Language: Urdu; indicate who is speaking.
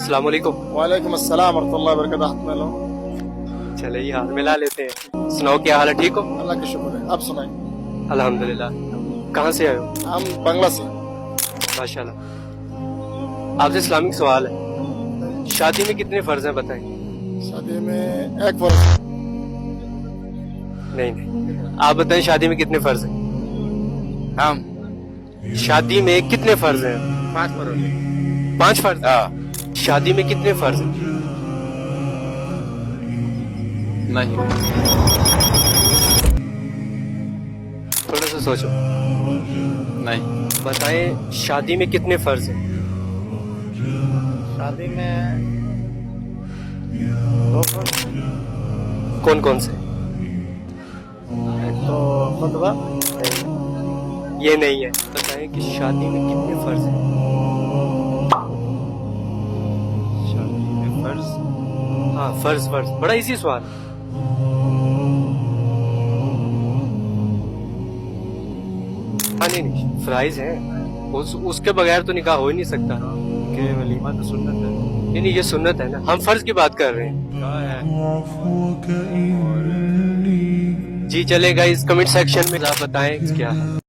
Speaker 1: السلام علیکم.
Speaker 2: وعلیکم السلام ورحمۃ اللہ وبرکاتہ. ملو
Speaker 1: چلے یہ حال ملا لیتے ہیں. سناؤ کیا حال ہے, ٹھیک ہو؟
Speaker 2: اللہ کا شکر ہے. آپ سنائیں.
Speaker 1: الحمدللہ. کہاں سے آئے ہو؟
Speaker 2: ہم بنگلہ سے.
Speaker 1: ماشاء اللہ. آپ سے اسلامک سوال ہے, شادی میں کتنے فرض ہیں بتائیں؟
Speaker 2: شادی میں ایک فرض.
Speaker 1: نہیں, آپ بتائیں شادی میں کتنے فرض ہیں؟
Speaker 2: ہم
Speaker 1: شادی میں کتنے فرض ہیں؟
Speaker 2: 5 فرض.
Speaker 1: 5 فرض. شادی میں کتنے فرض ہیں؟
Speaker 2: نہیں.
Speaker 1: تھوڑا سا سوچو.
Speaker 2: نہیں.
Speaker 1: بتائیں شادی میں کتنے فرض ہیں؟
Speaker 2: شادی میں 2 فرض.
Speaker 1: کون کون سے؟
Speaker 2: ایک تو خطبہ.
Speaker 1: یہ نہیں ہے. بتائیں کہ شادی میں کتنے فرض ہیں؟
Speaker 2: شادی میں فرض.
Speaker 1: ہاں فرض. بڑا ایزی سوال. ہاں نہیں, فرائض ہیں. اس کے بغیر تو نکاح ہو ہی نہیں سکتا.
Speaker 2: کہ ولیمہ تو سنت ہے.
Speaker 1: نہیں, یہ سنت ہے نا, ہم فرض کی بات کر رہے ہیں. جی چلے گا. اس کمنٹ سیکشن میں آپ بتائیں کیا ہے.